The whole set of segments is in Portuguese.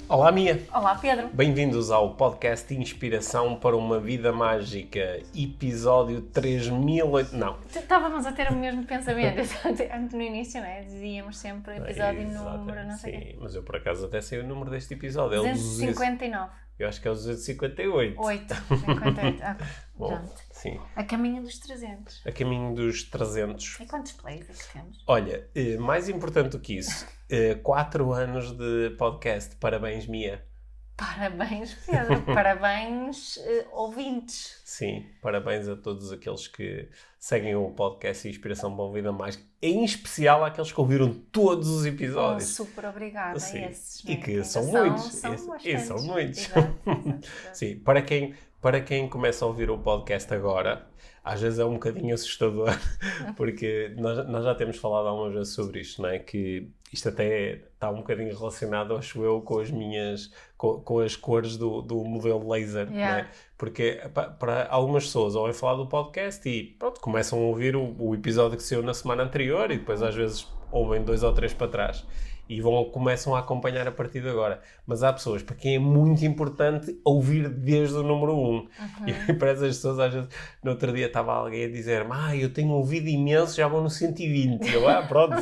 Olá, Mia! Olá, Pedro! Bem-vindos ao podcast Inspiração para uma Vida Mágica, episódio 3008... Não. Estávamos a ter o mesmo pensamento. Antes no início, não é? Dizíamos sempre episódio número, não sei o quê. Sim, mas eu por acaso até sei o número deste episódio. 259. Eu acho que é o 258. 58. Ok, Bom, pronto. sim. A caminho dos 300. A caminho dos 300. E quantos plays é que temos? Olha, mais importante do que isso, 4 anos de podcast. Parabéns, Mia. Parabéns, Pedro. Parabéns, ouvintes. Sim, parabéns a todos aqueles que seguem o podcast Inspiração para uma Vida Mágica, em especial àqueles que ouviram todos os episódios. Super obrigada a esses. E que são ainda muitos. São muitos. Exato. Sim, para quem começa a ouvir o podcast agora, às vezes é um bocadinho assustador, porque nós já temos falado algumas vezes sobre isto, não é? Que isto até está um bocadinho relacionado, acho eu, com as cores do modelo laser, não é? Porque para algumas pessoas ouvem falar do podcast e pronto, começam a ouvir o episódio que saiu na semana anterior e depois às vezes ouvem 2 ou 3 para trás e começam a acompanhar a partir de agora. Mas há pessoas para quem é muito importante ouvir desde o número 1. E para essas pessoas, às vezes, no outro dia estava alguém a dizer-me: eu tenho ouvido imenso, já vou no 120. E eu, pronto,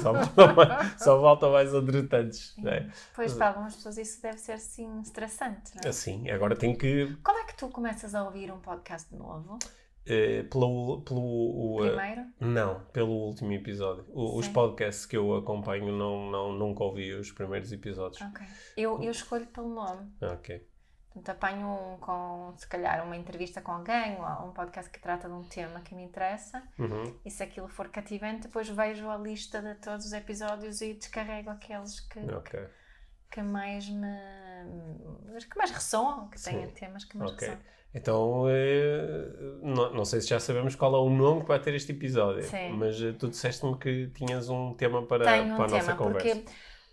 só faltam mais adjutantes. Não é? Pois, para algumas pessoas isso deve ser, sim, estressante, não é? Assim, agora tenho que... Como é que tu começas a ouvir um podcast novo? Primeiro? Não, pelo último episódio. Os podcasts que eu acompanho nunca ouvi os primeiros episódios. Ok. Eu escolho pelo nome. Ok. Portanto, apanho com, se calhar, uma entrevista com alguém ou um podcast que trata de um tema que me interessa. E se aquilo for cativante, depois vejo a lista de todos os episódios e descarrego aqueles que mais ressoam, que têm temas que mais ressoam. Então, não sei se já sabemos qual é o nome que vai ter este episódio. Sim. Mas tu disseste-me que tinhas um tema para a nossa conversa.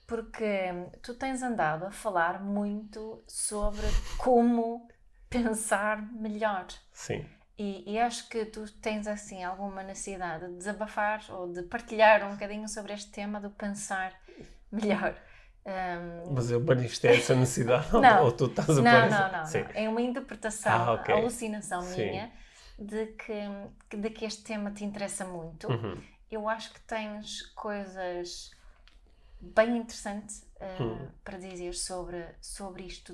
Porque tu tens andado a falar muito sobre como pensar melhor. Sim. E acho que tu tens, assim, alguma necessidade de desabafar ou de partilhar um bocadinho sobre este tema do pensar melhor. Mas eu manifestei essa necessidade? Não. Ou tu estás a parecer? Não. É uma interpretação, alucinação minha, de que este tema te interessa muito. Eu acho que tens coisas bem interessantes para dizer sobre isto,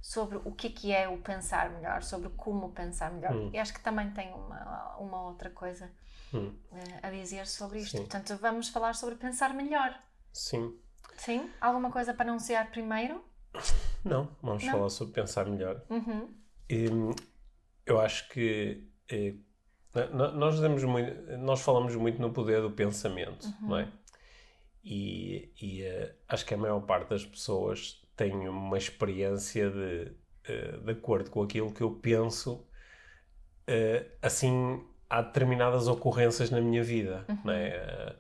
sobre o que é o pensar melhor, sobre como pensar melhor. E acho que também tem uma outra coisa a dizer sobre isto. Sim. Portanto, vamos falar sobre pensar melhor. Sim. Sim? Alguma coisa para anunciar primeiro? Não, vamos falar sobre pensar melhor. Eu acho que nós falamos muito no poder do pensamento, não é? E acho que a maior parte das pessoas tem uma experiência de acordo com aquilo que eu penso, assim, há determinadas ocorrências na minha vida, não é?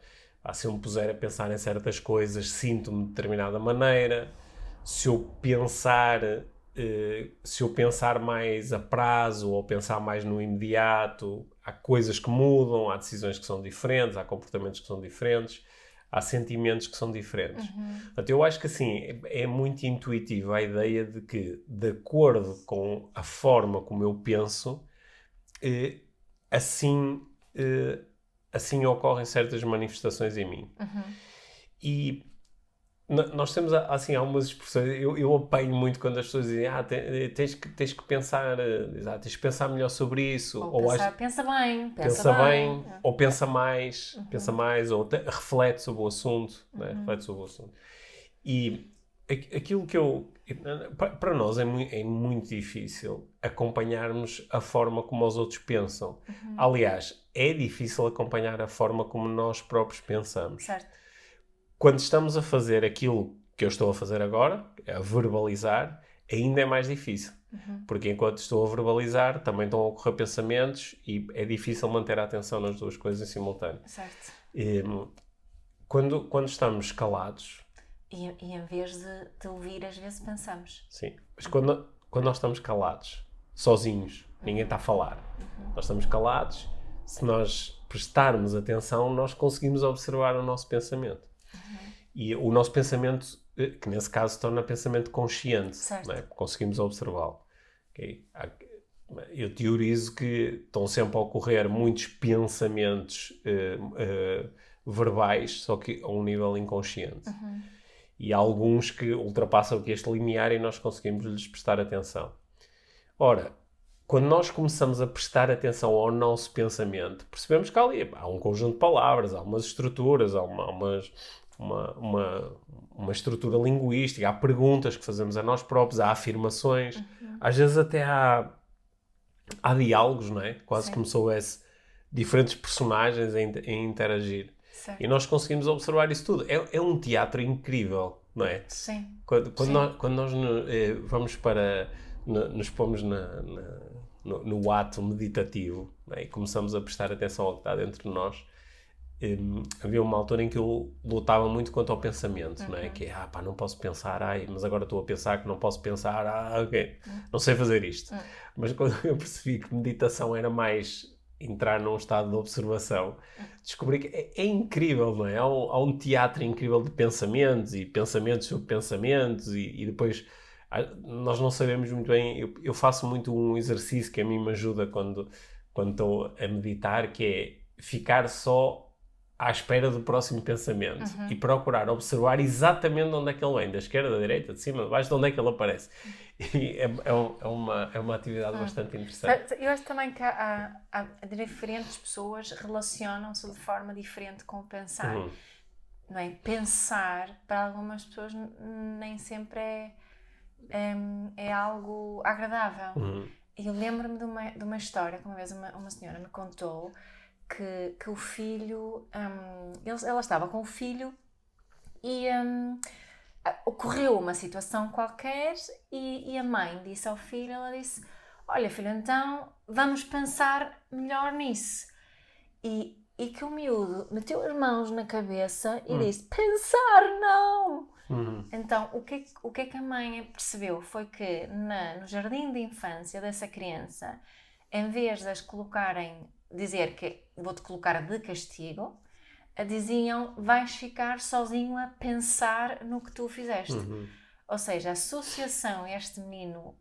Se eu me puser a pensar em certas coisas, sinto-me de determinada maneira. Se eu pensar mais a prazo ou pensar mais no imediato, há coisas que mudam, há decisões que são diferentes, há comportamentos que são diferentes, há sentimentos que são diferentes. Portanto, eu acho que assim, é muito intuitivo a ideia de que, de acordo com a forma como eu penso, assim ocorrem certas manifestações em mim. E nós temos, assim, algumas expressões, eu apanho muito quando as pessoas dizem tens que pensar, tens que pensar melhor sobre isso. Ou pensa bem, ou pensa mais, ou reflete sobre o assunto. Né? Reflete sobre o assunto. E aquilo que para nós é muito difícil acompanharmos a forma como os outros pensam. Aliás, é difícil acompanhar a forma como nós próprios pensamos. Certo. Quando estamos a fazer aquilo que eu estou a fazer agora, a verbalizar, ainda é mais difícil. Porque enquanto estou a verbalizar, também estão a ocorrer pensamentos e é difícil manter a atenção nas duas coisas em simultâneo. Certo. Quando estamos calados... E em vez de ouvir, às vezes pensamos. Sim. Mas quando nós estamos calados, sozinhos, ninguém está a falar. Nós estamos calados. Se nós prestarmos atenção, nós conseguimos observar o nosso pensamento. E o nosso pensamento, que nesse caso se torna pensamento consciente, certo. Não é? Conseguimos observá-lo. Okay? Eu teorizo que estão sempre a ocorrer muitos pensamentos verbais, só que a um nível inconsciente. E há alguns que ultrapassam aqui este limiar e nós conseguimos lhes prestar atenção. Ora, quando nós começamos a prestar atenção ao nosso pensamento, percebemos que há um conjunto de palavras, há umas estruturas, há uma estrutura linguística, há perguntas que fazemos a nós próprios, há afirmações, às vezes até há diálogos, não é? Quase como se houvesse diferentes personagens a interagir. Certo. E nós conseguimos observar isso tudo. É um teatro incrível, não é? Sim. Quando nós vamos para... nos pomos no ato meditativo, não é? E começamos a prestar atenção ao que está dentro de nós. Havia uma altura em que eu lutava muito quanto ao pensamento, não é? Que é, não posso pensar, mas agora estou a pensar que não posso pensar, ok, não sei fazer isto. Mas quando eu percebi que meditação era mais entrar num estado de observação, descobri que é incrível, não é? Há um teatro incrível de pensamentos e pensamentos sobre pensamentos e depois nós não sabemos muito bem. Eu faço muito um exercício que a mim me ajuda quando estou a meditar, que é ficar só à espera do próximo pensamento e procurar observar exatamente de onde é que ele vem, da esquerda, da direita, de cima, de baixo, de onde é que ele aparece. E é uma atividade bastante interessante. Eu acho também que há diferentes pessoas relacionam-se de forma diferente com o pensar. Não é? Pensar, para algumas pessoas, nem sempre é algo agradável. Eu lembro-me de uma história que uma vez uma senhora me contou que o filho... ela estava com o filho e ocorreu uma situação qualquer e a mãe disse ao filho, ela disse, olha filho, então vamos pensar melhor nisso. E que o miúdo meteu as mãos na cabeça e disse, pensar não! Então, o que é que a mãe percebeu? Foi que no jardim de infância dessa criança, em vez de as colocarem, dizer que vou-te colocar de castigo, diziam, vais ficar sozinho a pensar no que tu fizeste. Ou seja, a associação a este menino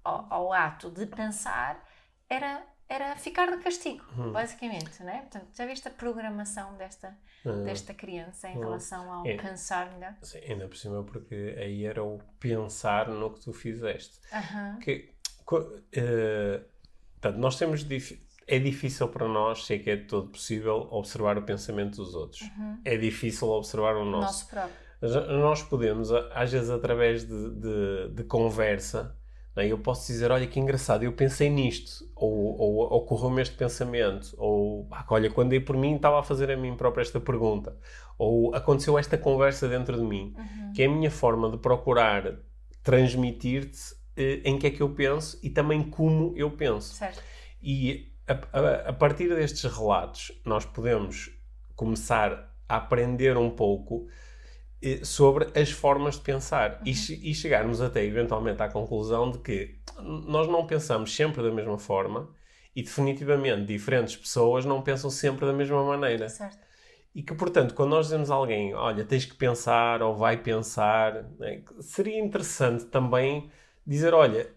ao ato de pensar era ficar de castigo, basicamente, não é? Portanto, já viste a programação desta criança em relação ao pensar melhor? Sim, ainda por cima, porque aí era o pensar no que tu fizeste. Portanto, nós temos... É difícil para nós, sei que é de todo possível, observar o pensamento dos outros. É difícil observar o nosso. Próprio. Nós podemos, às vezes, através de conversa, não é? Eu posso dizer, olha que engraçado, eu pensei nisto, ou ocorreu-me este pensamento, ou olha, quando dei por mim estava a fazer a mim própria esta pergunta, ou aconteceu esta conversa dentro de mim, que é a minha forma de procurar transmitir-te em que é que eu penso e também como eu penso. Certo. E a partir destes relatos nós podemos começar a aprender um pouco sobre as formas de pensar e chegarmos até eventualmente à conclusão de que nós não pensamos sempre da mesma forma e definitivamente diferentes pessoas não pensam sempre da mesma maneira. Certo. E que, portanto, quando nós dizemos a alguém, olha, tens que pensar ou vai pensar, né, seria interessante também dizer, olha,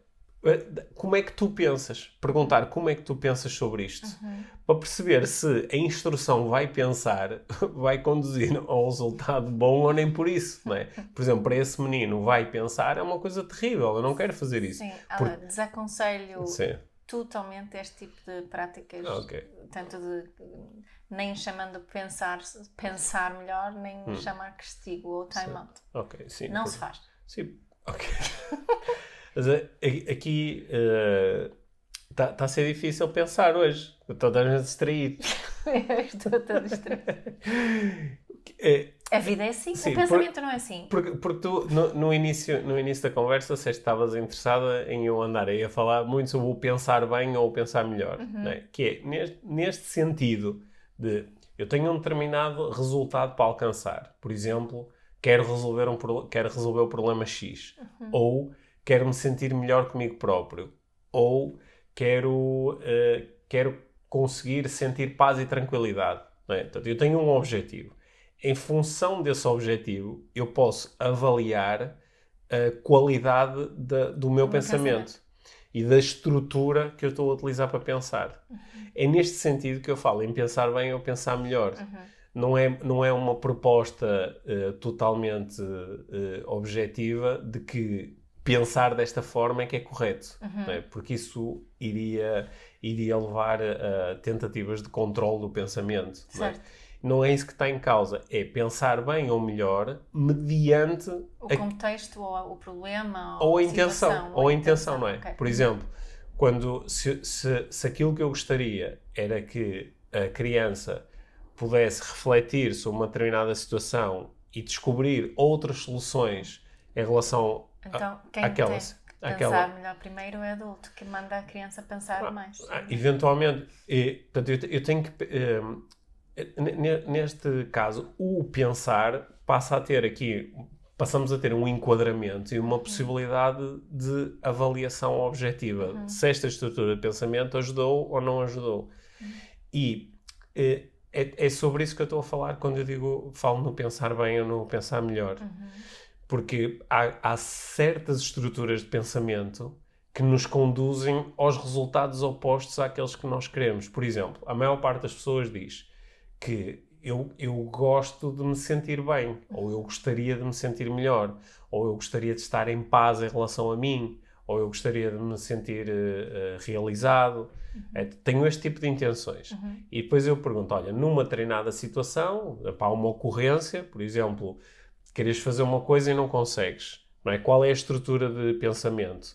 como é que tu pensas? Perguntar como é que tu pensas sobre isto. Para perceber se a instrução vai pensar, vai conduzir ao resultado bom ou nem por isso, não é? Por exemplo, para esse menino vai pensar é uma coisa terrível, eu não quero fazer isso. Sim, desaconselho totalmente este tipo de práticas, tanto de nem chamando pensar melhor, nem chamar castigo ou time-out. Não se faz. Sim, ok. Mas aqui está a ser difícil pensar hoje. Estou a distrair. Estou-te a distrair. A vida é assim, sim, o pensamento não é assim. Porque tu, no início da conversa, se estavas interessada em eu andar aí a falar muito sobre o pensar bem ou o pensar melhor. Não é? Que é, neste sentido de eu tenho um determinado resultado para alcançar. Por exemplo, quero resolver o problema X. Ou quero me sentir melhor comigo próprio. Ou quero conseguir sentir paz e tranquilidade. Não é? Portanto, eu tenho um objetivo. em função desse objetivo, eu posso avaliar a qualidade do meu pensamento e da estrutura que eu estou a utilizar para pensar. É neste sentido que eu falo em pensar bem ou pensar melhor. Não é uma proposta totalmente objetiva de que pensar desta forma é que é correto, não é? Porque isso iria levar a tentativas de controle do pensamento. Certo. Não é isso que está em causa. É pensar bem ou melhor mediante o contexto ou o problema ou a intenção. Ou a intenção, não é? Okay. Por exemplo, se aquilo que eu gostaria era que a criança pudesse refletir sobre uma determinada situação e descobrir outras soluções em relação então, quem àquelas... tem que pensar melhor primeiro é o adulto, que manda a criança pensar mais. Eventualmente, portanto, eu tenho que... neste caso, o pensar passamos a ter um enquadramento e uma possibilidade de avaliação objetiva se esta estrutura de pensamento ajudou ou não ajudou. E é sobre isso que eu estou a falar quando eu falo no pensar bem ou no pensar melhor. Porque há certas estruturas de pensamento que nos conduzem aos resultados opostos àqueles que nós queremos. Por exemplo, a maior parte das pessoas diz que eu gosto de me sentir bem, ou eu gostaria de me sentir melhor, ou eu gostaria de estar em paz em relação a mim, ou eu gostaria de me sentir realizado. Tenho este tipo de intenções. E depois eu pergunto, olha, numa determinada situação, para uma ocorrência, por exemplo, queres fazer uma coisa e não consegues, não é? Qual é a estrutura de pensamento?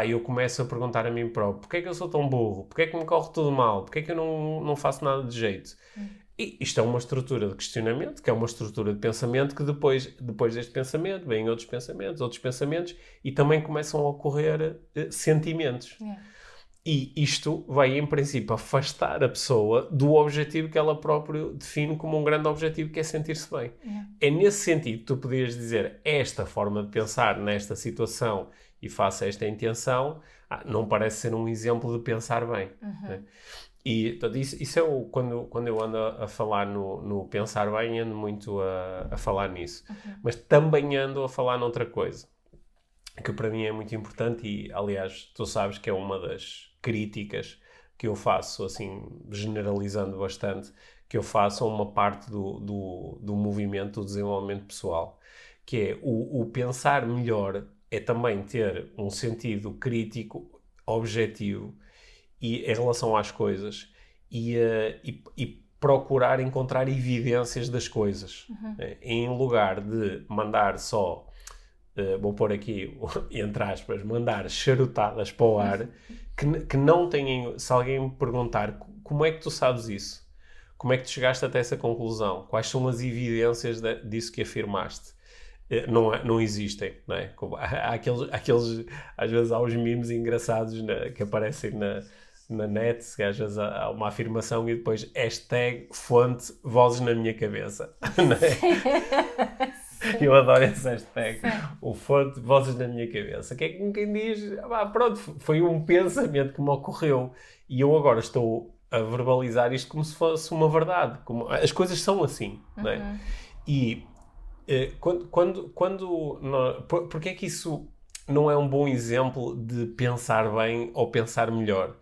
Eu começo a perguntar a mim próprio, porquê é que eu sou tão burro? Porquê é que me corre tudo mal? Porquê é que eu não faço nada de jeito? E isto é uma estrutura de questionamento, que é uma estrutura de pensamento que depois deste pensamento vêm outros pensamentos e também começam a ocorrer sentimentos. E isto vai, em princípio, afastar a pessoa do objetivo que ela própria define como um grande objetivo, que é sentir-se bem. É nesse sentido que tu podias dizer esta forma de pensar nesta situação e faça esta intenção, não parece ser um exemplo de pensar bem. Né? E portanto, isso é quando eu ando a falar no pensar bem, ando muito a falar nisso. Mas também ando a falar noutra coisa, que para mim é muito importante e, aliás, tu sabes que é uma das críticas que eu faço, assim, generalizando bastante, que eu faço a uma parte do movimento do desenvolvimento pessoal, que é o pensar melhor é também ter um sentido crítico, objetivo, e em relação às coisas e procurar encontrar evidências das coisas. Em lugar de mandar só, vou pôr aqui, entre aspas, mandar charutadas para o ar, que não têm... Se alguém me perguntar como é que tu sabes isso? Como é que tu chegaste até essa conclusão? Quais são as evidências disso que afirmaste? Não existem, não é? Há aqueles, às vezes há os memes engraçados que aparecem na net, que às vezes há uma afirmação e depois #fonte vozes na minha cabeça. Não é? Eu adoro esse hashtag. O fonte vozes na minha cabeça. Que é como quem diz, pronto, foi um pensamento que me ocorreu e eu agora estou a verbalizar isto como se fosse uma verdade. As coisas são assim, não é? E porque é que isso não é um bom exemplo de pensar bem ou pensar melhor?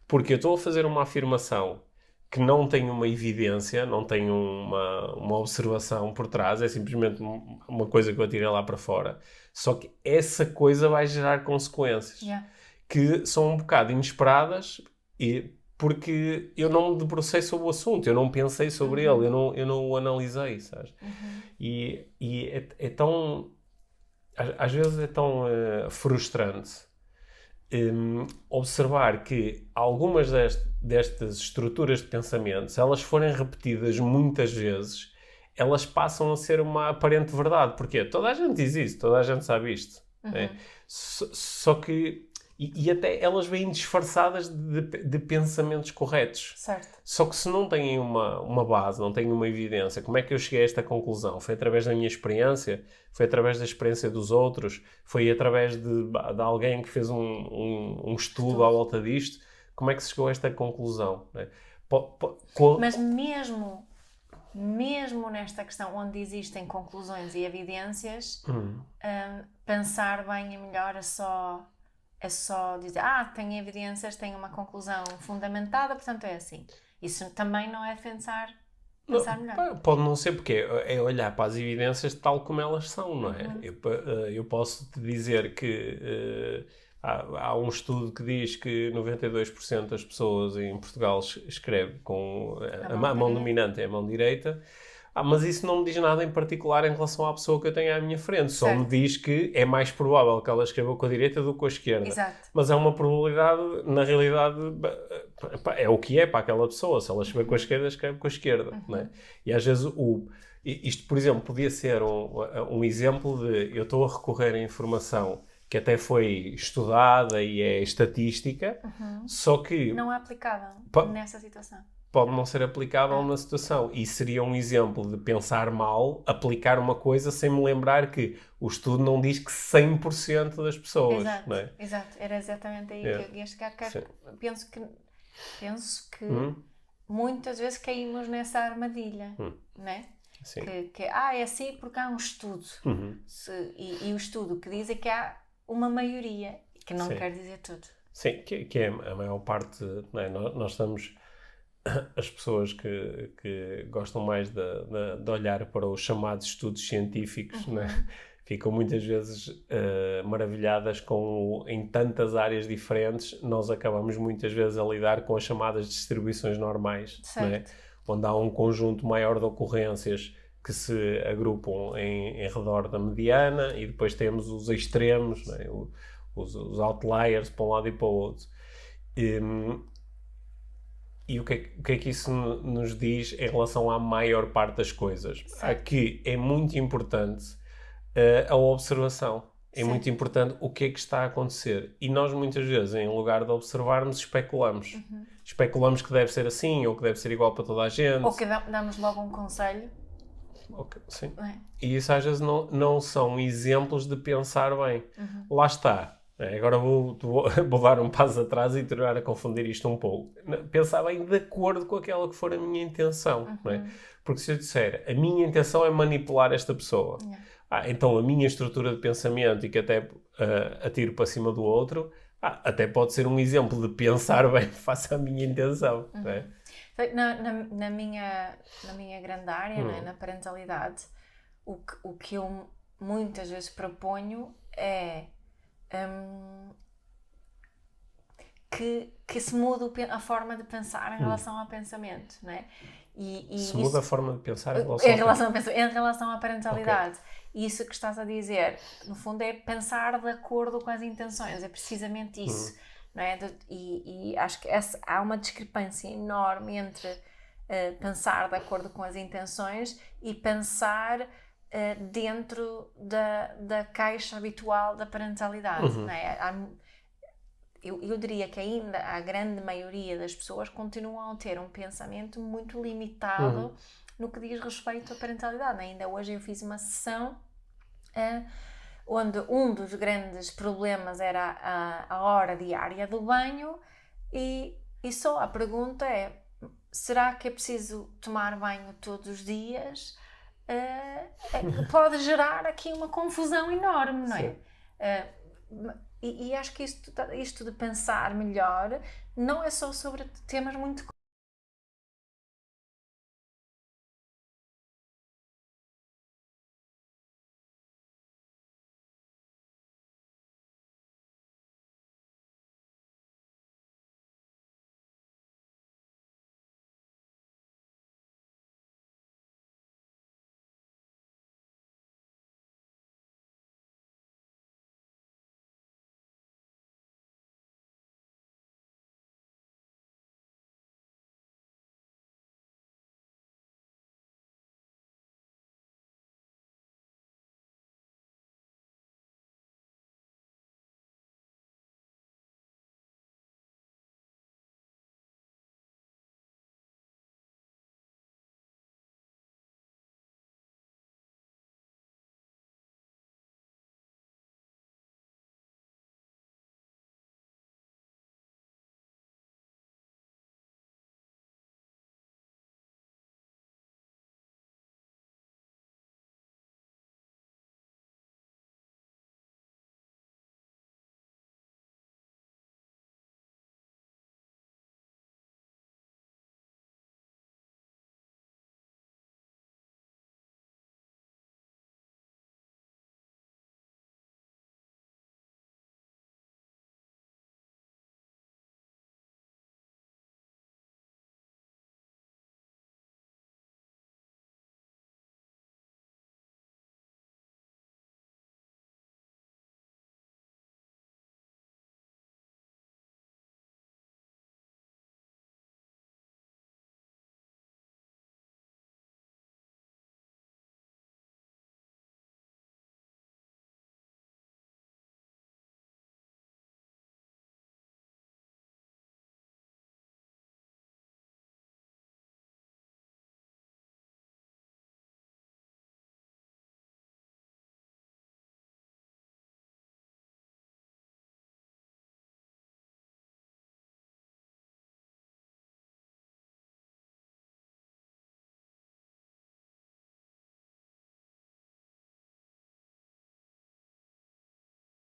Porque eu estou a fazer uma afirmação que não tem uma evidência, não tem uma observação por trás, é simplesmente uma coisa que eu tirei lá para fora. Só que essa coisa vai gerar consequências que são um bocado inesperadas porque eu não me debrucei sobre o assunto, eu não pensei sobre ele, eu não o analisei, sabes? E é tão... Às vezes é tão frustrante observar que algumas destas estruturas de pensamento, se elas forem repetidas muitas vezes, elas passam a ser uma aparente verdade. Porquê? Toda a gente diz isso, toda a gente sabe isto. Né? Só que... E até elas vêm disfarçadas de pensamentos corretos. Certo. Só que se não têm uma base, não têm uma evidência, como é que eu cheguei a esta conclusão? Foi através da minha experiência? Foi através da experiência dos outros? Foi através de alguém que fez um estudo à volta disto? Como é que se chegou a esta conclusão? Né? Mas mesmo mesmo nesta questão onde existem conclusões e evidências, pensar bem e melhor é só dizer, tem evidências, tem uma conclusão fundamentada, portanto é assim. Isso também não é pensar melhor. Pode não ser, porque é olhar para as evidências tal como elas são, não é? Eu posso te dizer que há um estudo que diz que 92% das pessoas em Portugal escreve com a mão dominante é a mão direita. Mas isso não me diz nada em particular em relação à pessoa que eu tenho à minha frente. Só me diz que é mais provável que ela escreva com a direita do que com a esquerda. Exato. Mas é uma probabilidade, na realidade, é o que é para aquela pessoa. Se ela escreve com a esquerda, escreve com a esquerda. Não é? E às vezes isto, por exemplo, podia ser um exemplo de eu estou a recorrer a informação que até foi estudada e é estatística, só que... Não é aplicável nessa situação. Pode não ser aplicável na situação. E seria um exemplo de pensar mal, aplicar uma coisa sem me lembrar que o estudo não diz que 100% das pessoas. Exato, não é? exato. Era exatamente aí que eu ia chegar. Penso que muitas vezes caímos nessa armadilha, não é? Sim. Que é assim porque há um estudo. E o estudo que diz é que há uma maioria, que não quer dizer tudo. Sim, que é a maior parte. Não é? Nós estamos... As pessoas que gostam mais de olhar para os chamados estudos científicos, né? Ficam muitas vezes maravilhadas com, em tantas áreas diferentes, nós acabamos muitas vezes a lidar com as chamadas distribuições normais, né? Onde há um conjunto maior de ocorrências que se agrupam em redor da mediana, e depois temos os extremos, né? os outliers para um lado e para o outro. E o que é que isso nos diz em relação à maior parte das coisas? Aqui é muito importante a observação. É muito importante o que é que está a acontecer. E nós, muitas vezes, em lugar de observarmos, especulamos. Especulamos que deve ser assim, ou que deve ser igual para toda a gente. Ou que damos logo um conselho. Sim. E isso às vezes não são exemplos de pensar bem. Lá está. Agora vou dar um passo atrás e tornar a confundir isto um pouco. Pensar bem de acordo com aquela que for a minha intenção. Não é? Porque se eu disser, a minha intenção é manipular esta pessoa, então a minha estrutura de pensamento, e que até atiro para cima do outro, até pode ser um exemplo de pensar bem face à minha intenção. Não é? Na minha grande área, né, na parentalidade, o que eu muitas vezes proponho é que se mude a forma de pensar em relação ao pensamento, não é? Se muda a forma de pensar em relação à parentalidade. E isso que estás a dizer, no fundo, é pensar de acordo com as intenções, é precisamente isso. Não é? E acho que há uma discrepância enorme entre pensar de acordo com as intenções e pensar dentro da caixa habitual da parentalidade. Não é? Eu diria que ainda a grande maioria das pessoas continuam a ter um pensamento muito limitado no que diz respeito à parentalidade. Ainda hoje eu fiz uma sessão onde um dos grandes problemas era a hora diária do banho e só a pergunta é: será que é preciso tomar banho todos os dias? Pode gerar aqui uma confusão enorme, não é? E acho que isto de pensar melhor não é só sobre temas muito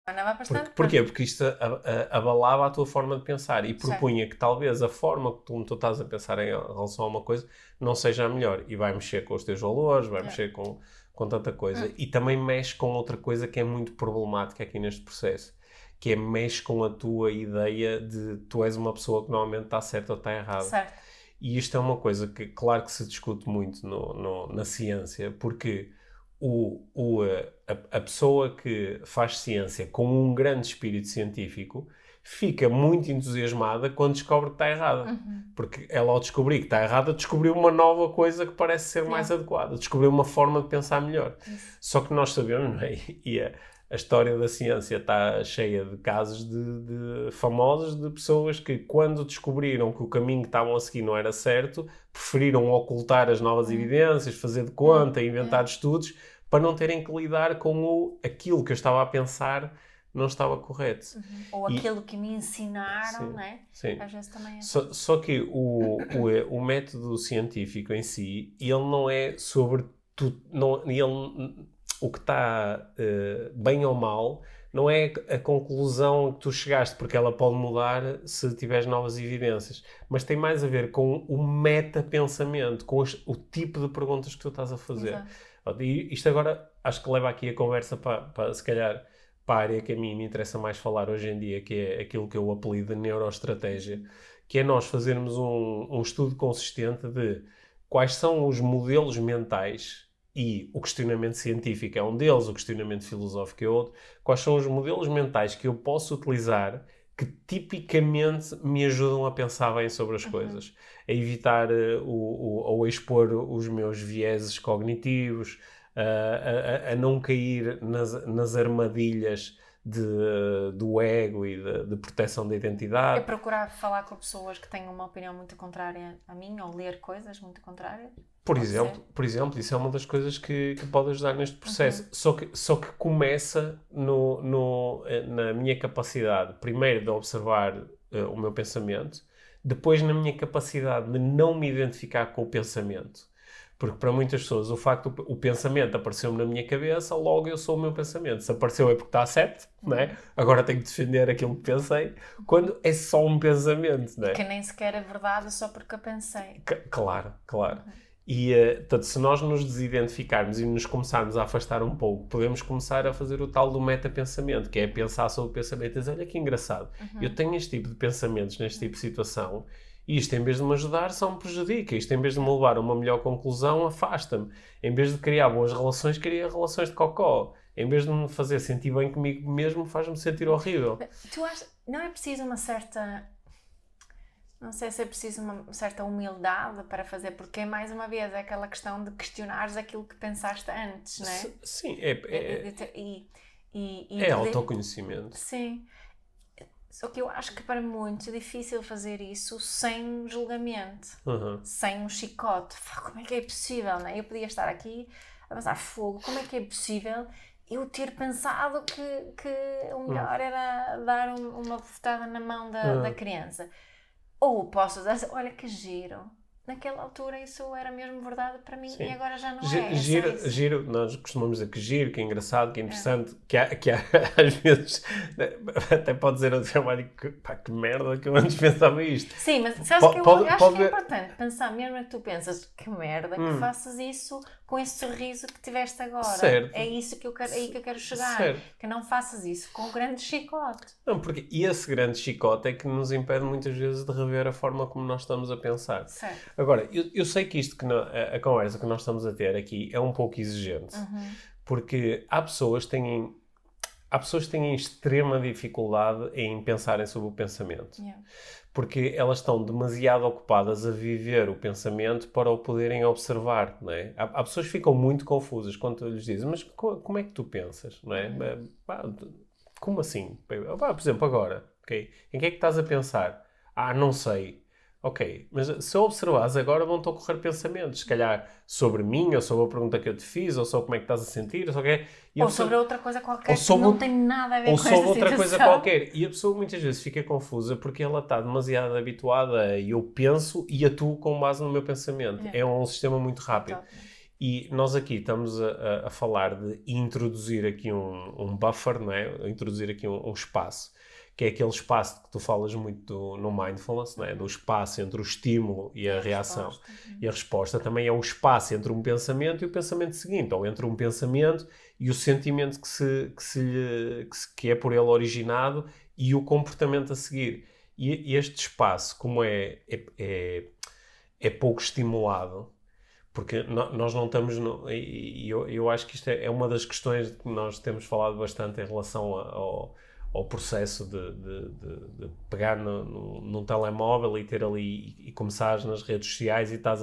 Andava bastante. Porquê? Porque isto abalava a tua forma de pensar e propunha que talvez a forma que tu estás a pensar em relação a uma coisa não seja a melhor e vai mexer com os teus valores, vai mexer com tanta coisa e também mexe com outra coisa que é muito problemática aqui neste processo, que é mexe com a tua ideia de tu és uma pessoa que normalmente está certa ou está errada. Certo. E isto é uma coisa que, claro que se discute muito na ciência, porque a pessoa que faz ciência com um grande espírito científico fica muito entusiasmada quando descobre que está errada. Porque ela, ao descobrir que está errada, descobriu uma nova coisa que parece ser mais adequada. Descobriu uma forma de pensar melhor. Só que nós sabemos, não é? E a história da ciência está cheia de casos de famosos, de pessoas que, quando descobriram que o caminho que estavam a seguir não era certo, preferiram ocultar as novas evidências, fazer de conta, inventar estudos, para não terem que lidar com aquilo que eu estava a pensar não estava correto. Ou aquilo que me ensinaram, não é? Sim. Às vezes também é. Só que o método científico em si, ele não é sobre tudo, o que está bem ou mal, não é a conclusão que tu chegaste, porque ela pode mudar se tiveres novas evidências, mas tem mais a ver com o meta-pensamento, com o tipo de perguntas que tu estás a fazer. Exato. E isto agora, acho que leva aqui a conversa para se calhar, para a área que a mim me interessa mais falar hoje em dia, que é aquilo que eu apelido de neuroestratégia, que é nós fazermos um estudo consistente de quais são os modelos mentais. E o questionamento científico é um deles, o questionamento filosófico é outro. Quais são os modelos mentais que eu posso utilizar que tipicamente me ajudam a pensar bem sobre as coisas? A evitar ou a expor os meus vieses cognitivos, a não cair nas armadilhas do ego e de proteção da identidade. É procurar falar com pessoas que tenham uma opinião muito contrária a mim ou ler coisas muito contrárias? Por exemplo, isso é uma das coisas que pode ajudar neste processo. Só que começa na minha capacidade, primeiro, de observar o meu pensamento, depois na minha capacidade de não me identificar com o pensamento. Porque para muitas pessoas o facto o pensamento apareceu-me na minha cabeça, logo eu sou o meu pensamento. Se apareceu é porque está certo, não é? Agora tenho que defender aquilo que pensei, quando é só um pensamento, não é? Que nem sequer é verdade só porque eu pensei. Claro. E, portanto, se nós nos desidentificarmos e nos começarmos a afastar um pouco, podemos começar a fazer o tal do meta-pensamento, que é pensar sobre o pensamento e dizer, olha que engraçado, eu tenho este tipo de pensamentos neste tipo de situação e isto, em vez de me ajudar, só me prejudica. Isto, em vez de me levar a uma melhor conclusão, afasta-me. Em vez de criar boas relações, cria relações de cocó. Em vez de me fazer sentir bem comigo mesmo, faz-me sentir horrível. Tu achas, não é preciso uma certa... Não sei se é preciso uma certa humildade para fazer, porque, mais uma vez, é aquela questão de questionares aquilo que pensaste antes, não é? Sim, é autoconhecimento. Sim. Só que eu acho que para muitos é difícil fazer isso sem julgamento, sem um chicote. Como é que é possível, não é? Eu podia estar aqui a pensar, fogo, como é que é possível eu ter pensado que o melhor era dar uma bofetada na mão da criança? Ou posso dizer, olha que giro. Naquela altura isso era mesmo verdade para mim. Sim. E agora já não é. Giro, nós costumamos dizer que giro, que é engraçado, que é interessante, que há às vezes, até pode dizer ao trabalho que merda que eu antes pensava isto. Sim, mas sabes que eu acho que é importante pensar, mesmo que tu pensas que merda, que faças isso com esse sorriso que tiveste agora. Certo. É isso que eu quero, aí que eu quero chegar. Certo. Que não faças isso com o grande chicote. Não, porque esse grande chicote é que nos impede muitas vezes de rever a forma como nós estamos a pensar. Certo. Agora, eu sei que isto, a conversa que nós estamos a ter aqui é um pouco exigente, porque há pessoas que têm extrema dificuldade em pensarem sobre o pensamento. Yeah. Porque elas estão demasiado ocupadas a viver o pensamento para o poderem observar, não é? Há pessoas que ficam muito confusas quando lhes dizem, mas como é que tu pensas, não é? Como assim? Por exemplo, agora, okay? Em que é que estás a pensar? Não sei. Ok, mas se observares agora vão-te ocorrer pensamentos, se calhar sobre mim, ou sobre a pergunta que eu te fiz, ou sobre como é que estás a sentir, ou sobre outra coisa qualquer que não tem nada a ver com essa situação. Ou sobre outra coisa qualquer. E a pessoa muitas vezes fica confusa porque ela está demasiado habituada a eu penso e atuo com base no meu pensamento. É um sistema muito rápido. E nós aqui estamos a falar de introduzir aqui um buffer, não é? Introduzir aqui um espaço, que é aquele espaço que tu falas muito no mindfulness, não é? Do espaço entre o estímulo e a reação. E a resposta também é o espaço entre um pensamento e o pensamento seguinte, ou entre um pensamento e o sentimento que é por ele originado e o comportamento a seguir. E este espaço, como é pouco estimulado, porque nós não estamos... eu acho que isto é uma das questões que nós temos falado bastante em relação ao processo de pegar num telemóvel e ter ali e começares nas redes sociais e estás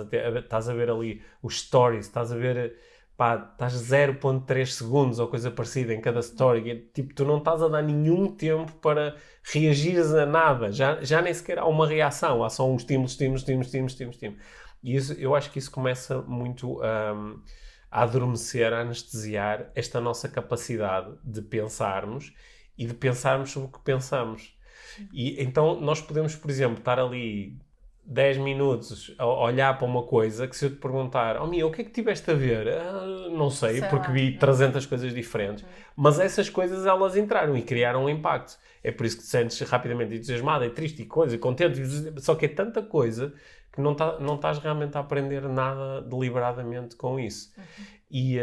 a ver ali os stories, estás a ver... estás 0.3 segundos ou coisa parecida em cada story. Tipo, tu não estás a dar nenhum tempo para reagires a nada. Já nem sequer há uma reação. Há só um estímulo. E isso, eu acho que isso começa muito a adormecer, a anestesiar esta nossa capacidade de pensarmos e de pensarmos sobre o que pensamos. E então nós podemos, por exemplo, estar ali 10 minutos a olhar para uma coisa que, se eu te perguntar, Mia, o que é que tiveste a ver? Não sei, porque vi 300 coisas diferentes. Mas essas coisas, elas entraram e criaram um impacto. É por isso que te sentes rapidamente entusiasmada e triste e coisa, e contente. Só que é tanta coisa que não estás realmente a aprender nada deliberadamente com isso. E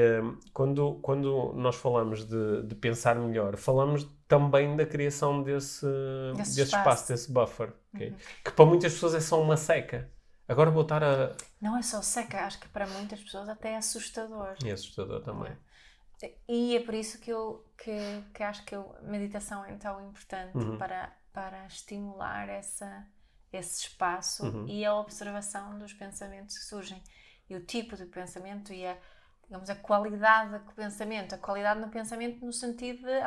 quando nós falamos de pensar melhor, falamos também da criação desse espaço, desse buffer. Okay? Que para muitas pessoas é só uma seca. Agora vou estar a... Não é só seca, acho que para muitas pessoas até é assustador. É assustador também. E é por isso que acho que a meditação é tão importante para estimular esse espaço e a observação dos pensamentos que surgem. E o tipo de pensamento e a qualidade do pensamento. A qualidade no pensamento no sentido de...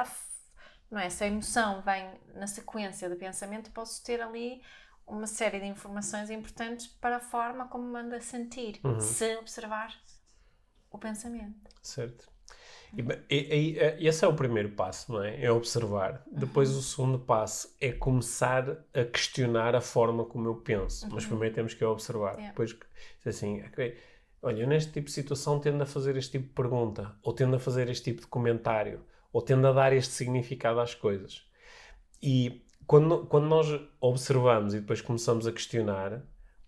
Não é? Se a emoção vem na sequência do pensamento, posso ter ali uma série de informações importantes para a forma como me anda a sentir, se observar o pensamento. Certo. E esse é o primeiro passo, não é? É observar. Depois o segundo passo é começar a questionar a forma como eu penso. Mas primeiro temos que observar. Depois, assim, olha, eu neste tipo de situação tendo a fazer este tipo de pergunta, ou tendo a fazer este tipo de comentário, ou tendo a dar este significado às coisas. E quando nós observamos e depois começamos a questionar,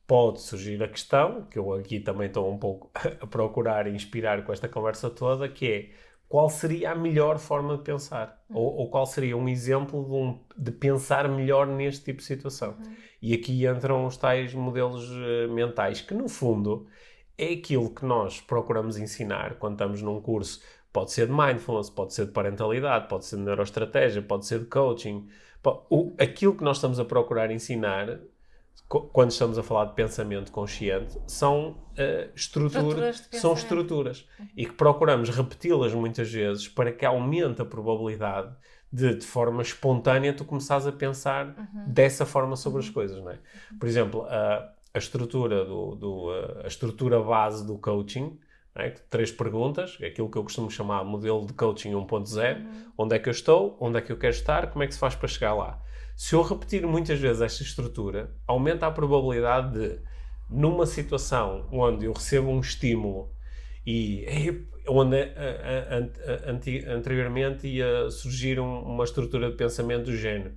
pode surgir a questão, que eu aqui também estou um pouco a procurar e inspirar com esta conversa toda, que é: qual seria a melhor forma de pensar? Ou qual seria um exemplo de pensar melhor neste tipo de situação? E aqui entram os tais modelos mentais, que no fundo é aquilo que nós procuramos ensinar quando estamos num curso. Pode ser de mindfulness, pode ser de parentalidade, pode ser de neuroestratégia, pode ser de coaching. Aquilo que nós estamos a procurar ensinar, quando estamos a falar de pensamento consciente, são estruturas. E que procuramos repeti-las muitas vezes para que aumente a probabilidade de forma espontânea, tu começares a pensar dessa forma sobre as coisas, não é? Por exemplo, a estrutura a estrutura base do coaching, é? 3 perguntas, aquilo que eu costumo chamar modelo de coaching 1.0, onde é que eu estou, onde é que eu quero estar, como é que se faz para chegar lá. Se eu repetir muitas vezes esta estrutura, aumenta a probabilidade de, numa situação onde eu recebo um estímulo e onde anteriormente ia surgir uma estrutura de pensamento do género: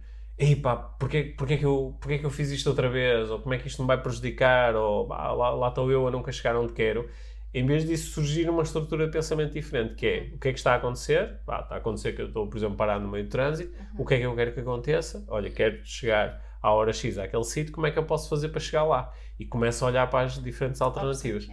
porquê que eu fiz isto outra vez? Ou como é que isto me vai prejudicar? Ou lá estou eu a nunca chegar onde quero. Em vez disso surgir uma estrutura de pensamento diferente, que é: o que é que está a acontecer? Está a acontecer que eu estou, por exemplo, parado no meio do trânsito. O que é que eu quero que aconteça? Olha, quero chegar à hora X àquele sítio, como é que eu posso fazer para chegar lá? E começo a olhar para as diferentes alternativas.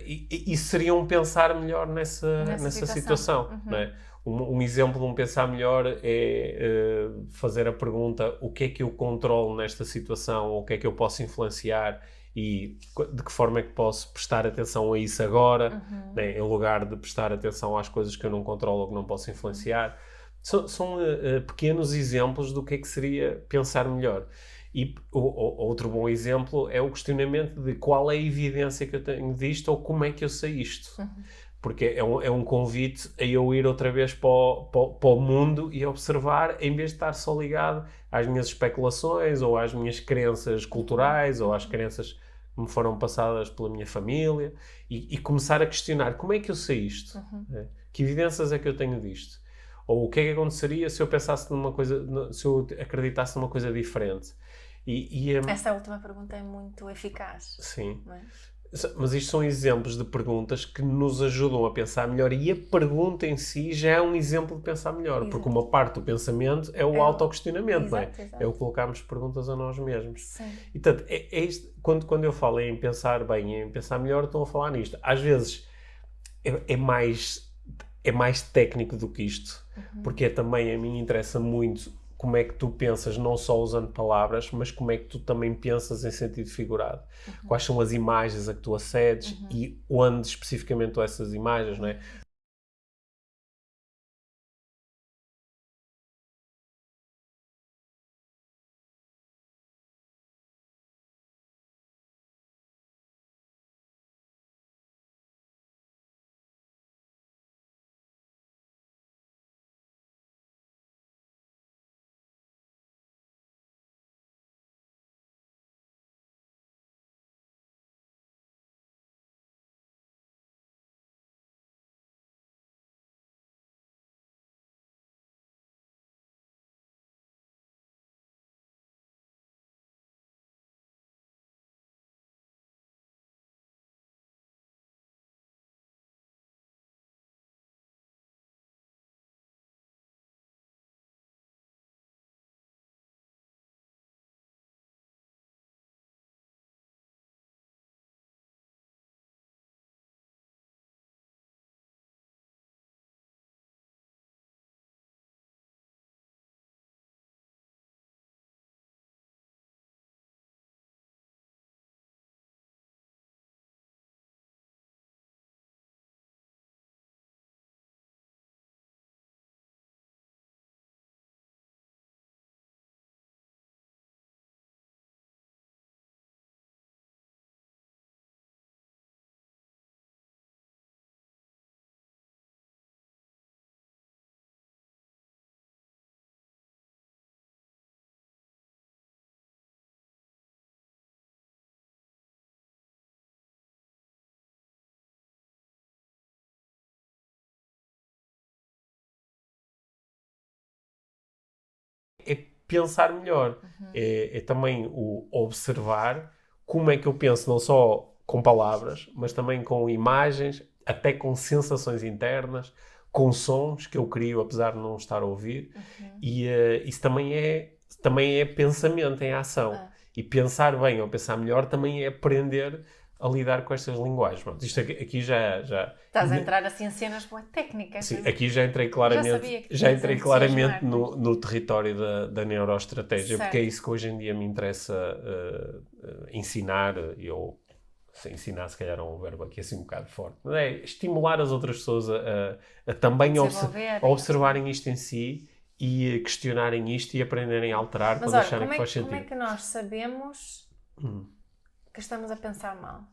Isso seria um pensar melhor nessa situação. Não é? Um exemplo de um pensar melhor é fazer a pergunta: o que é que eu controlo nesta situação? Ou o que é que eu posso influenciar? E de que forma é que posso prestar atenção a isso agora, né, em lugar de prestar atenção às coisas que eu não controlo ou que não posso influenciar. São pequenos exemplos do que é que seria pensar melhor. E outro bom exemplo é o questionamento de qual é a evidência que eu tenho disto ou como é que eu sei isto. Porque é um convite a eu ir outra vez para o mundo e observar, em vez de estar só ligado às minhas especulações ou às minhas crenças culturais ou às crenças me foram passadas pela minha família e começar a questionar como é que eu sei isto? Né? Que evidências é que eu tenho disto? Ou o que é que aconteceria se eu pensasse numa coisa, se eu acreditasse numa coisa diferente? Essa última pergunta é muito eficaz. Sim. Não é? Mas isto são exemplos de perguntas que nos ajudam a pensar melhor e a pergunta em si já é um exemplo de pensar melhor, Exato. porque uma parte do pensamento é o autoquestionamento, não é? Exato. É o colocarmos perguntas a nós mesmos. Sim. E, portanto, é isto, quando eu falo em pensar bem, em pensar melhor, estou a falar nisto. Às vezes é mais técnico do que isto, porque também a mim interessa muito como é que tu pensas, não só usando palavras, mas como é que tu também pensas em sentido figurado. Quais são as imagens a que tu acedes e onde especificamente estão essas imagens, não é? É pensar melhor. É também o observar como é que eu penso, não só com palavras, mas também com imagens, até com sensações internas, com sons que eu crio, apesar de não estar a ouvir. E isso também é pensamento em ação. E pensar bem ou pensar melhor também é aprender a lidar com estas linguagens. Pronto, isto aqui já... Estás a entrar assim em cenas boas técnicas. Sim, Não? aqui já entrei Já entrei claramente no território da neuroestratégia, certo. porque é isso que hoje em dia me interessa ensinar, ensinar se calhar é um verbo aqui assim um bocado forte, mas é estimular as outras pessoas a também a observarem isto em si e questionarem isto e aprenderem a alterar mas quando olha, acharem que faz sentido. Como é que nós sabemos que estamos a pensar mal?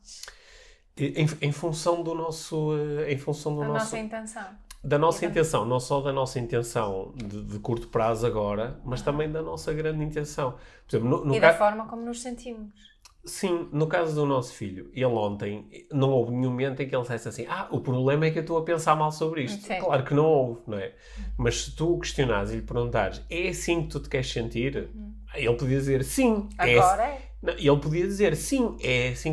Em função do nosso... nossa intenção. Da nossa intenção, não só da nossa intenção de curto prazo agora, mas também da nossa grande intenção. Por exemplo, da forma como nos sentimos. Sim, no caso do nosso filho, ele ontem, não houve nenhum momento em que ele dissesse assim: o problema é que eu estou a pensar mal sobre isto. Sim. Claro que não houve, não é? Mas se tu o questionares e lhe perguntares: é assim que tu te queres sentir? Ele podia dizer sim. Agora é. Não, ele podia dizer sim, é assim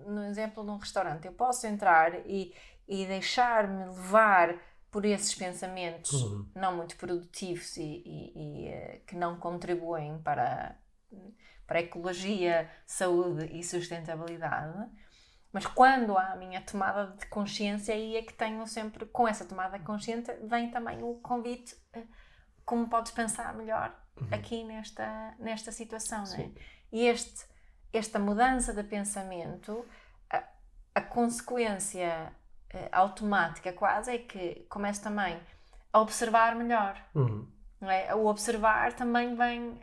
no exemplo de um restaurante, eu posso entrar e deixar-me levar por esses pensamentos não muito produtivos e que não contribuem para a ecologia, saúde e sustentabilidade. Mas quando há a minha tomada de consciência, aí é que tenho sempre, com essa tomada de consciência, vem também o convite, como podes pensar melhor aqui nesta situação, não é? E esta mudança de pensamento, a consequência automática quase é que começo também a observar melhor. Não é? O observar também vem,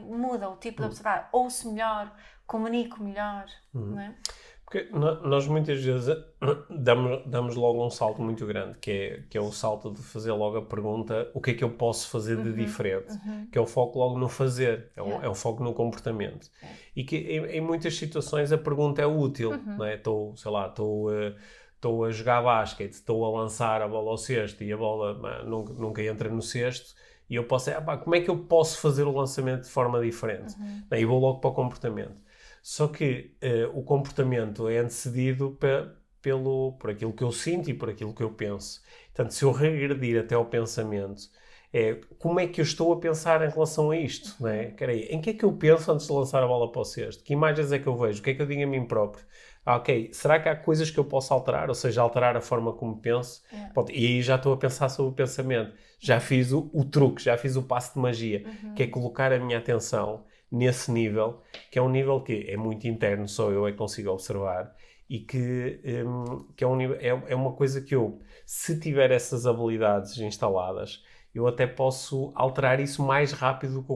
muda o tipo de observar, ouço melhor, comunico melhor, não é? Porque nós muitas vezes damos logo um salto muito grande, que é o salto de fazer logo a pergunta, o que é que eu posso fazer de diferente? Que é o foco logo no fazer, é o foco no comportamento. E que em muitas situações a pergunta é útil, não é? Estou a jogar basquete, estou a lançar a bola ao cesto e a bola nunca entra no cesto, e eu posso dizer, como é que eu posso fazer o lançamento de forma diferente? E vou logo para o comportamento. Só que o comportamento é antecedido por aquilo que eu sinto e por aquilo que eu penso. Portanto, se eu regredir até ao pensamento, como é que eu estou a pensar em relação a isto? Não é? Em que é que eu penso antes de lançar a bola para o cesto? Que imagens é que eu vejo? O que é que eu digo a mim próprio? Será que há coisas que eu posso alterar? Ou seja, alterar a forma como penso? Pronto, e aí já estou a pensar sobre o pensamento. Já fiz o truque, já fiz o passo de magia, que é colocar a minha atenção nesse nível, que é um nível que é muito interno, só eu é que consigo observar, e que é um nível, é uma coisa que eu, se tiver essas habilidades instaladas, eu até posso alterar isso mais rápido do que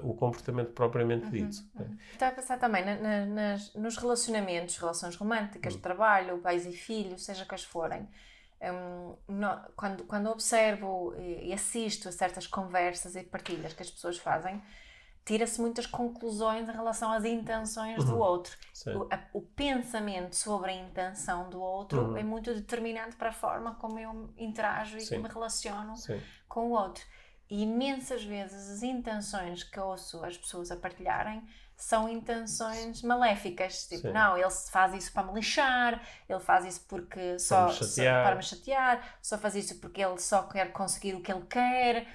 o comportamento propriamente dito. Estava a pensar também nos relacionamentos, relações românticas, de trabalho, pais e filhos, seja quais forem. Quando observo e assisto a certas conversas e partilhas que as pessoas fazem, tira-se muitas conclusões em relação às intenções do outro. O pensamento sobre a intenção do outro é muito determinante para a forma como eu interajo e me relaciono com o outro. E imensas vezes as intenções que ouço as pessoas a partilharem são intenções maléficas. Tipo, não, ele faz isso para me lixar, ele faz isso porque para me chatear, só faz isso porque ele só quer conseguir o que ele quer,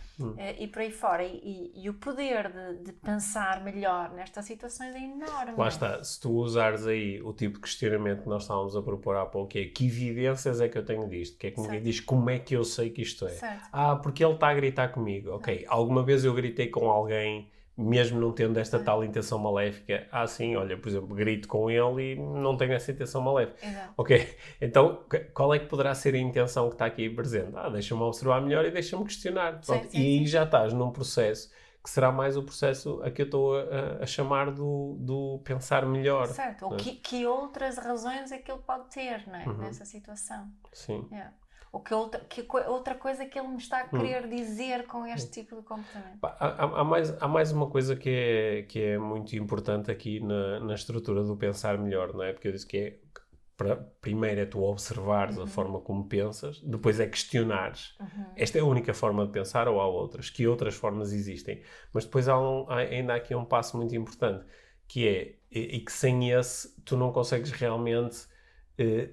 e por aí fora. E o poder de pensar melhor nestas situações é enorme. Lá está, se tu usares aí o tipo de questionamento que nós estávamos a propor há pouco, que evidências é que eu tenho disto? Que é que me diz como é que eu sei que isto é? Porque ele está a gritar comigo. Ok, alguma vez eu gritei com alguém mesmo não tendo esta tal intenção maléfica. Sim, olha, por exemplo, grito com ele e não tenho essa intenção maléfica. Ok, então qual é que poderá ser a intenção que está aqui presente? Deixa-me observar melhor e deixa-me questionar. E aí já estás num processo que será mais o processo a que eu estou a chamar do pensar melhor. Certo, ou que outras razões é que ele pode ter, não é? Nessa situação. Sim. Ou que outra coisa que ele me está a querer dizer com este tipo de comportamento. Há mais uma coisa que é muito importante aqui na estrutura do pensar melhor, não é? Porque eu disse que primeiro é tu observares a forma como pensas, depois é questionares. Esta é a única forma de pensar ou há outras? Que outras formas existem? Mas depois ainda há aqui um passo muito importante, que é, e que sem esse tu não consegues realmente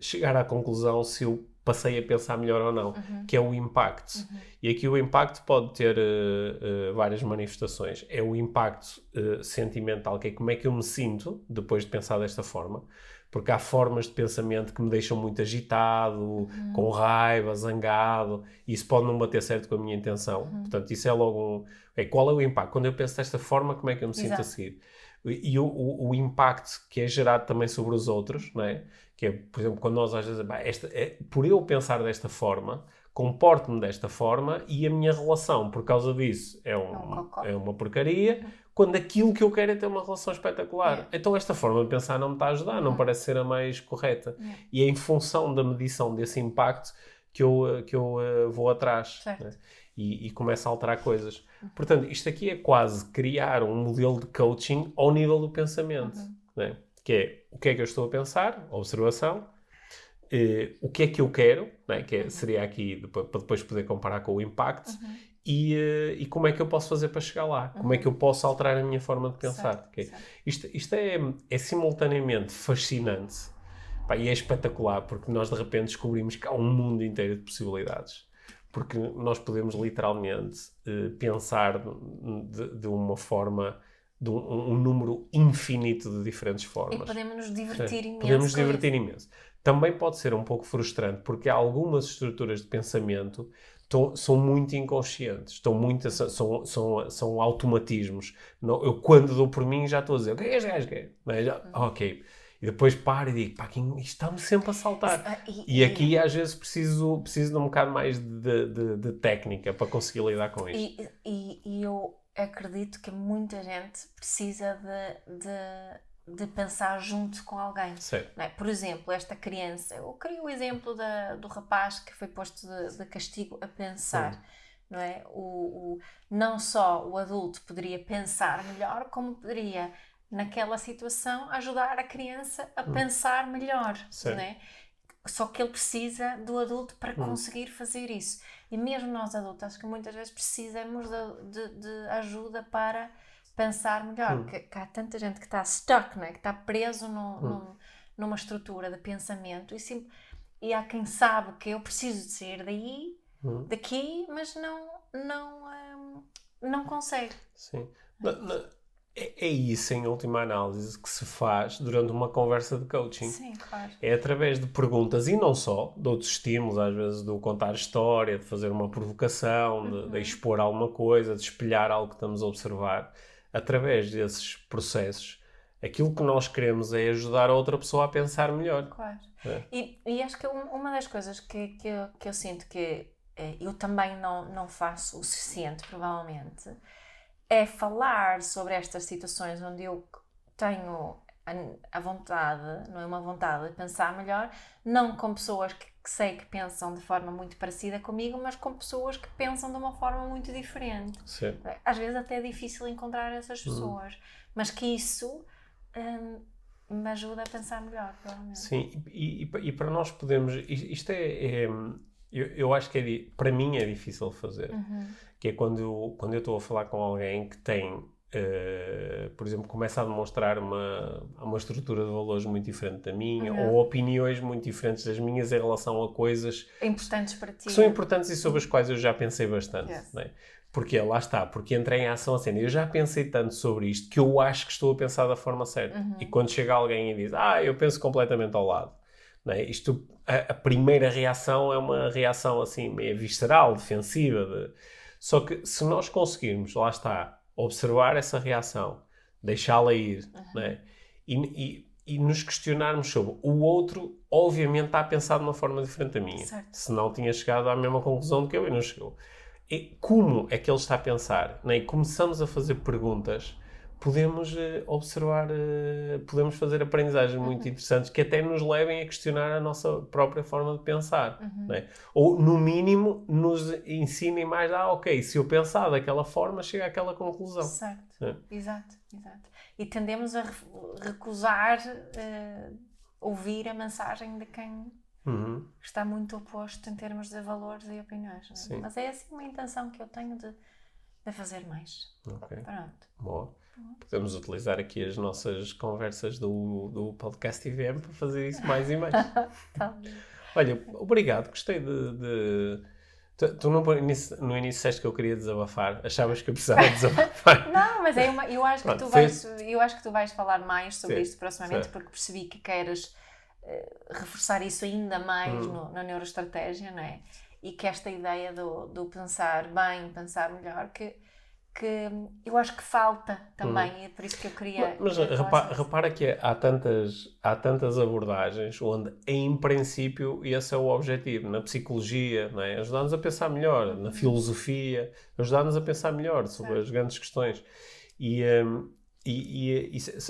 chegar à conclusão se eu passei a pensar melhor ou não, que é o impacto. E aqui o impacto pode ter várias manifestações. É o impacto sentimental, que é como é que eu me sinto depois de pensar desta forma, porque há formas de pensamento que me deixam muito agitado, com raiva, zangado, e isso pode não bater certo com a minha intenção. Portanto, isso é logo qual é o impacto? Quando eu penso desta forma, como é que eu me sinto a seguir? E o impacto que é gerado também sobre os outros, não é? Que é, por exemplo, quando nós às vezes, por eu pensar desta forma, comporto-me desta forma e a minha relação, por causa disso, é uma porcaria, quando aquilo que eu quero é ter uma relação espetacular. Então esta forma de pensar não me está a ajudar, não parece ser a mais correta. E é em função da medição desse impacto que eu vou atrás, né? E começo a alterar coisas. Portanto, isto aqui é quase criar um modelo de coaching ao nível do pensamento, né? Que é o que é que eu estou a pensar, a observação, o que é que eu quero, né? Seria aqui para depois poder comparar com o impacto, e como é que eu posso fazer para chegar lá? Como é que eu posso alterar a minha forma de pensar? Certo, Okay? certo. Isto é simultaneamente fascinante, pá, e é espetacular, porque nós de repente descobrimos que há um mundo inteiro de possibilidades. Porque nós podemos literalmente pensar de uma forma, de um número infinito de diferentes formas. E podemos nos divertir imenso. Podemos nos divertir imenso. Também pode ser um pouco frustrante, porque algumas estruturas de pensamento são muito inconscientes, são automatismos. Não, eu, quando dou por mim, já estou a dizer: o que é que este gajo quer? Ok. E depois paro e digo: pá, isto está-me sempre a saltar. E aqui, às vezes, preciso de um bocado mais de técnica para conseguir lidar com isto. E eu acredito que muita gente precisa de pensar junto com alguém. Não é? Por exemplo, esta criança, eu queria o exemplo do rapaz que foi posto de castigo a pensar. Não é? Não só o adulto poderia pensar melhor, como poderia, naquela situação, ajudar a criança a pensar melhor. Não é? Só que ele precisa do adulto para conseguir fazer isso. E mesmo nós adultos, acho que muitas vezes precisamos de ajuda para pensar melhor. Que há tanta gente que está stuck, não é? Que está preso numa estrutura de pensamento. E há quem sabe que eu preciso de sair daqui, mas não consegue. Sim. É isso, em última análise, que se faz durante uma conversa de coaching. Sim, claro. É através de perguntas, e não só, de outros estímulos, às vezes de contar história, de fazer uma provocação, de expor alguma coisa, de espelhar algo que estamos a observar. Através desses processos, aquilo que nós queremos é ajudar a outra pessoa a pensar melhor. Claro. E acho que uma das coisas que eu sinto que eu também não faço o suficiente, provavelmente, é falar sobre estas situações onde eu tenho a vontade, não é uma vontade de pensar melhor, não com pessoas que sei que pensam de forma muito parecida comigo, mas com pessoas que pensam de uma forma muito diferente. Sim. Às vezes até é difícil encontrar essas pessoas, mas que isso me ajuda a pensar melhor, provavelmente. Sim, e para nós podermos... Isto eu acho que para mim é difícil fazer. Que é quando eu estou a falar com alguém que tem, por exemplo, começa a demonstrar uma estrutura de valores muito diferente da minha, ou opiniões muito diferentes das minhas em relação a coisas importantes para ti. Que são importantes e sobre as quais eu já pensei bastante. Yes. Não é? Porque lá está, porque entrei em ação a cena. Eu já pensei tanto sobre isto que eu acho que estou a pensar da forma certa. E quando chega alguém e diz: eu penso completamente ao lado. Não é? Isto, a primeira reação é uma reação assim meio visceral, defensiva. Só que se nós conseguirmos, lá está, observar essa reação, deixá-la ir, não é? E nos questionarmos sobre o outro, obviamente está a pensar de uma forma diferente da minha. Certo. Senão tinha chegado à mesma conclusão do que eu e não chegou. E como é que ele está a pensar? Não é? E começamos a fazer perguntas, podemos observar, podemos fazer aprendizagens muito interessantes que até nos levem a questionar a nossa própria forma de pensar. Não é? Ou, no mínimo, nos ensinem mais, ok, se eu pensar daquela forma, chego àquela conclusão. Certo, exato. E tendemos a recusar ouvir a mensagem de quem está muito oposto em termos de valores e opiniões. Não é? Mas é assim uma intenção que eu tenho de fazer mais. Ok. Pronto. Boa. Podemos utilizar aqui as nossas conversas do podcast IVM para fazer isso mais e mais. Tá. Olha, obrigado. Gostei Tu no início disseste que eu queria desabafar. Achavas que eu precisava desabafar? Não, mas eu acho que tu vais falar mais sobre isto proximamente, porque percebi que queres reforçar isso ainda mais na neuroestratégia, não é? E que esta ideia do pensar bem, pensar melhor, que eu acho que falta também, e é por isso que eu queria... Mas repara que há tantas abordagens onde, em princípio, esse é o objetivo. Na psicologia, não é? Ajudar-nos a pensar melhor. Na filosofia, ajudar-nos a pensar melhor sobre as grandes questões. E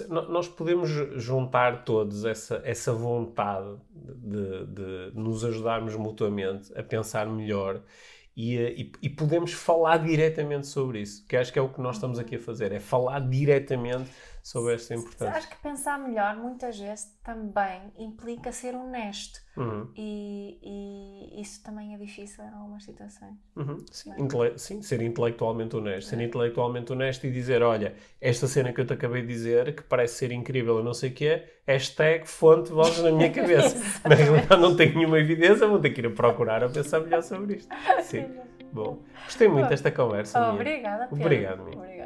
nós podemos juntar todos essa vontade de nos ajudarmos mutuamente a pensar melhor. E podemos falar diretamente sobre isso, que acho que é o que nós estamos aqui a fazer, é falar diretamente soubeste a importância. Acho que pensar melhor, muitas vezes, também implica ser honesto. E isso também é difícil em algumas situações. Sim, sim, ser intelectualmente honesto. Ser intelectualmente honesto e dizer, olha, esta cena que eu te acabei de dizer, que parece ser incrível, eu não sei o que é, hashtag fonte vozes na minha cabeça. Na realidade não tenho nenhuma evidência, vou ter que ir a procurar a pensar melhor sobre isto. Sim. Bom, gostei muito desta conversa. Obrigada, Pedro. Obrigado, Mia.